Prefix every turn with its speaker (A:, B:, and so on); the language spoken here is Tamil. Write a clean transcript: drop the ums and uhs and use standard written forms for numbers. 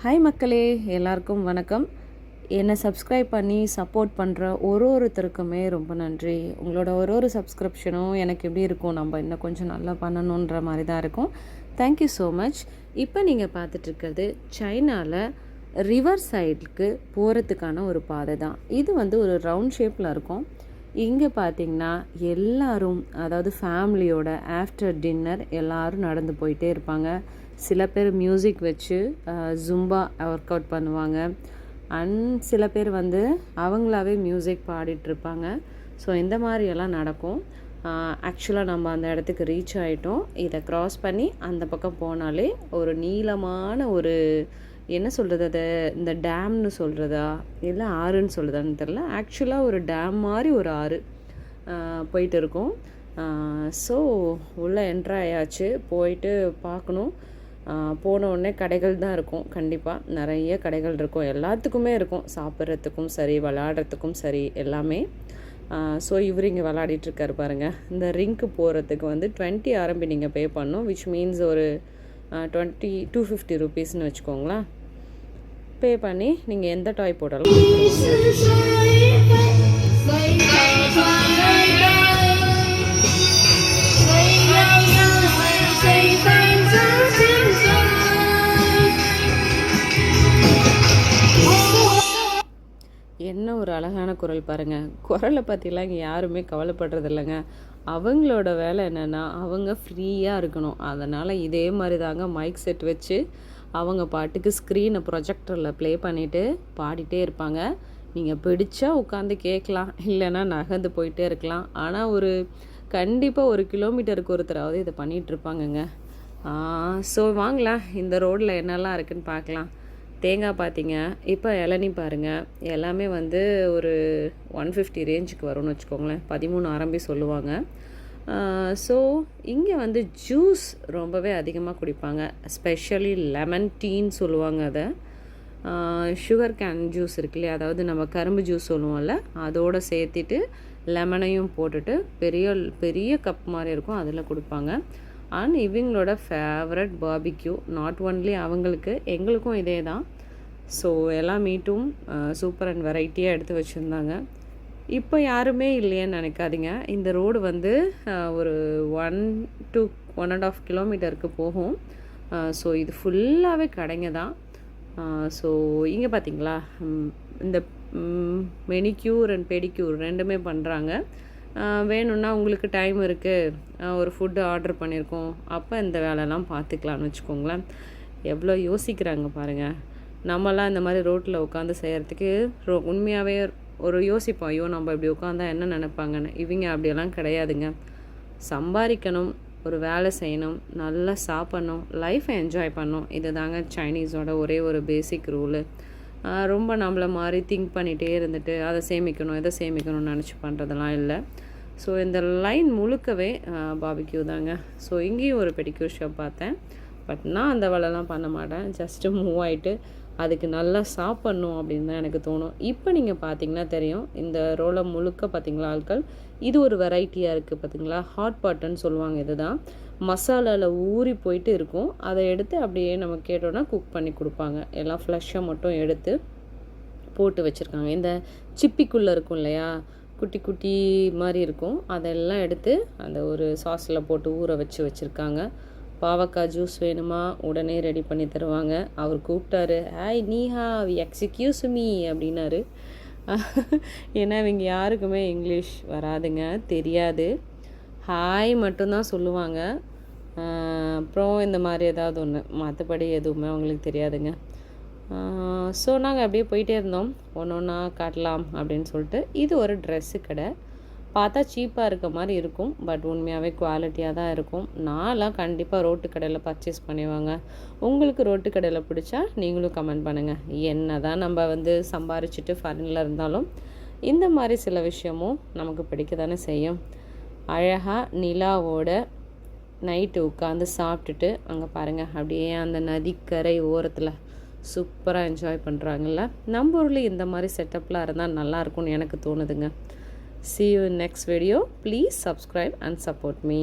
A: ஹாய் மக்களே, எல்லாருக்கும் வணக்கம். என்னை சப்ஸ்கிரைப் பண்ணி சப்போர்ட் பண்ணுற ஒருத்தருக்குமே ரொம்ப நன்றி. உங்களோட ஒரு சப்ஸ்கிரிப்ஷனும் எனக்கு எப்படி இருக்கும், நம்ம இன்னும் கொஞ்சம் நல்லா பண்ணணுன்ற மாதிரி தான் இருக்கும். Thank you so much. இப்போ நீங்கள் பார்த்துட்ருக்கிறது சைனாவில் ரிவர் சைடுக்கு போகிறதுக்கான ஒரு பாதை தான். இது ஒரு ரவுண்ட் ஷேப்பில் இருக்கும். இங்கே பார்த்திங்கன்னா எல்லோரும், அதாவது ஃபேமிலியோட ஆஃப்டர் டின்னர் எல்லோரும் நடந்து போயிட்டே இருப்பாங்க. சில பேர் மியூசிக் வச்சு ஜும்பா ஒர்க் அவுட் பண்ணுவாங்க. சில பேர் அவங்களாவே மியூசிக் பாடிட்டுருப்பாங்க. ஸோ இந்த மாதிரியெல்லாம் நடக்கும். ஆக்சுவலாக நம்ம அந்த இடத்துக்கு ரீச் ஆகிட்டோம். இதை க்ராஸ் பண்ணி அந்த பக்கம் போனாலே ஒரு நீளமான ஒரு என்ன சொல்கிறது, அதை இந்த டேம்னு சொல்கிறதா இல்லை ஆறுன்னு சொல்கிறதான்னு தெரில. ஆக்சுவலாக ஒரு டேம் மாதிரி ஒரு ஆறு போயிட்டு இருக்கும். ஸோ உள்ளே என்ட்ரு ஆயாச்சு. போயிட்டு பார்க்கணும். போன உடனே கடைகள் தான் இருக்கும். கண்டிப்பாக நிறைய கடைகள் இருக்கும். எல்லாத்துக்குமே இருக்கும், சாப்பிட்றதுக்கும் சரி விளாட்றதுக்கும் சரி எல்லாமே. ஸோ இவர் இங்கே விளாடிட்டுருக்காரு பாருங்கள். இந்த ரிங்க்கு போகிறதுக்கு 20 RMB நீங்கள் பே பண்ணணும். விச் மீன்ஸ் ஒரு 250 ருபீஸ்ன்னு வச்சுக்கோங்களேன். பே பண்ணி நீங்கள் எந்த டாய் போட்டாலும் என்ன ஒரு அழகான குரல் பாருங்கள். குரலை பற்றிலாம் இங்கே யாருமே கவலைப்படுறது இல்லைங்க. அவங்களோட வேலை என்னென்னா அவங்க ஃப்ரீயாக இருக்கணும். அதனால் இதே மாதிரி தாங்க மைக் செட் வச்சு அவங்க பாட்டுக்கு ஸ்க்ரீனை ப்ரொஜெக்டரில் ப்ளே பண்ணிவிட்டு பாடிட்டே இருப்பாங்க. நீங்கள் பிடிச்சா உட்காந்து கேட்கலாம், இல்லைன்னா நகர்ந்து போயிட்டே இருக்கலாம். ஆனால் கண்டிப்பாக 1 கிலோமீட்டருக்கு ஒருத்தராவது இதை பண்ணிகிட்ருப்பாங்கங்க. ஸோ வாங்கலாம், இந்த ரோடில் என்னெல்லாம் இருக்குதுன்னு பார்க்கலாம். தேங்காய் பார்த்தீங்க, இப்போ இளநீ பாருங்கள். எல்லாமே ஒரு 150 ரேஞ்சுக்கு வரும்னு வச்சுக்கோங்களேன். 13 RMB சொல்லுவாங்க. ஸோ இங்கே ஜூஸ் ரொம்பவே அதிகமாக குடிப்பாங்க. ஸ்பெஷலி லெமன் டீன்னு சொல்லுவாங்க. அதை சுகர் கேன் ஜூஸ் இருக்கு இல்லையா, அதாவது நம்ம கரும்பு ஜூஸ் சொல்லுவோம்ல, அதோடு சேர்த்திட்டு லெமனையும் போட்டுட்டு பெரிய பெரிய கப் மாதிரி இருக்கும், அதில் கொடுப்பாங்க. அண்ட் இவங்களோட ஃபேவரட் பார்பிக்யூ. நாட் ஒன்லி அவங்களுக்கு, எங்களுக்கும் இதே தான். ஸோ எல்லா மீட்டும் சூப்பர் அண்ட் வெரைட்டியாக எடுத்து வச்சுருந்தாங்க. இப்போ யாருமே இல்லையேன்னு நினைக்காதீங்க. இந்த ரோடு ஒரு 1 to 1.5 கிலோமீட்டருக்கு போகும். ஸோ இது ஃபுல்லாகவே கடைங்க தான். ஸோ இங்கே பார்த்தீங்களா, இந்த மெனிக்யூர் அண்ட் பெடிக்யூர் ரெண்டுமே பண்ணுறாங்க. வேணும்னா உங்களுக்கு டைம் இருக்குது, ஒரு ஃபுட்டு ஆர்டர் பண்ணியிருக்கோம், அப்போ இந்த வேலைலாம் பார்த்துக்கலான்னு வச்சுக்கோங்களேன். எவ்வளோ யோசிக்கிறாங்க பாருங்கள். நம்மலாம் இந்த மாதிரி ரோட்டில் உட்காந்து செய்கிறதுக்கு உண்மையாகவே ஒரு யோசிப்போம், ஐயோ நம்ம இப்படி உட்காந்தா என்ன நினைப்பாங்கன்னு. இவங்க அப்படியெல்லாம் கிடையாதுங்க. சம்பாதிக்கணும், ஒரு வேலை செய்யணும், நல்லா சாப்பிட்ணும், லைஃப்பை என்ஜாய் பண்ணணும். இது தாங்க சைனீஸோட ஒரே ஒரு பேசிக் ரூலு. ரொம்ப நம்மளை மாதிரி திங்க் பண்ணிகிட்டே இருந்துட்டு அதை சேமிக்கணும் இதை சேமிக்கணும்னு நினச்சி பண்ணுறதெல்லாம் இல்லை. ஸோ இந்த லைன் முழுக்கவே பார்பிக்யூ தாங்க. ஸோ இங்கேயும் ஒரு பெடிக்யூர் ஷாப் பார்த்தேன். பட் நான் அந்த வேலைலாம் பண்ண மாட்டேன். ஜஸ்ட்டு மூவ் ஆகிட்டு அதுக்கு நல்லா சாப்பிட்ணும் அப்படின்னு தான் எனக்கு தோணும். இப்போ நீங்கள் பார்த்தீங்கன்னா தெரியும், இந்த ரோலை முழுக்க பார்த்தீங்களா ஆட்கள். இது ஒரு வெரைட்டியாக இருக்குது பார்த்தீங்களா, ஹாட் பாட்டுன்னு சொல்லுவாங்க. இது தான் மசாலாவில் ஊறி போயிட்டு இருக்கும். அதை எடுத்து அப்படியே நம்ம கேட்டோன்னா குக் பண்ணி கொடுப்பாங்க. எல்லாம் ஃப்ளஷ்ஷை மட்டும் எடுத்து போட்டு வச்சுருக்காங்க. இந்த சிப்பிக்குள்ளே இருக்கும் இல்லையா, குட்டி குட்டி மாதிரி இருக்கும், அதெல்லாம் எடுத்து அந்த ஒரு சாஸில் போட்டு ஊற வச்சுருக்காங்க. பாவக்காய் ஜூஸ் வேணுமா, உடனே ரெடி பண்ணி தருவாங்க. அவர் கூப்பிட்டாரு, ஹாய் நீஹா எக்ஸ்கியூஸ் மீ அப்படின்னாரு. ஏன்னா இவங்க யாருக்குமே இங்கிலீஷ் வராதுங்க, தெரியாது. ஹாய் மட்டும்தான் சொல்லுவாங்க. அப்புறம் இந்த மாதிரி ஏதாவது ஒன்று, மற்றபடி எதுவுமே அவங்களுக்கு தெரியாதுங்க. ஸோ நாங்கள் அப்படியே போயிட்டே இருந்தோம். ஒன்று ஒன்றா காட்டலாம் அப்படின்னு சொல்லிட்டு. இது ஒரு ட்ரெஸ்ஸு கடை. பார்த்தா சீப்பாக இருக்க மாதிரி இருக்கும், பட் உண்மையாகவே குவாலிட்டியாக தான் இருக்கும். நான்லாம் கண்டிப்பாக ரோட்டு கடையில் பர்ச்சேஸ் பண்ணுவாங்க. உங்களுக்கு ரோட்டு கடையில் பிடிச்சா நீங்களும் கமெண்ட் பண்ணுங்கள். என்ன தான் நம்ம சம்பாரிச்சிட்டு ஃபாரினில் இருந்தாலும் இந்த மாதிரி சில விஷயமும் நமக்கு பிடிக்க தானே செய்யும். அழகாக நிலாவோட நைட்டு உட்காந்து சாப்பிட்டுட்டு அங்கே பாருங்கள், அப்படியே அந்த நதிக்கரை ஓரத்தில் சூப்பராக என்ஜாய் பண்ணுறாங்கல்ல. நம்ம ஊரில் இந்த மாதிரி செட்டப்லாம் இருந்தால் நல்லாயிருக்கும்னு எனக்கு தோணுதுங்க. See you in next video. Please subscribe and support me.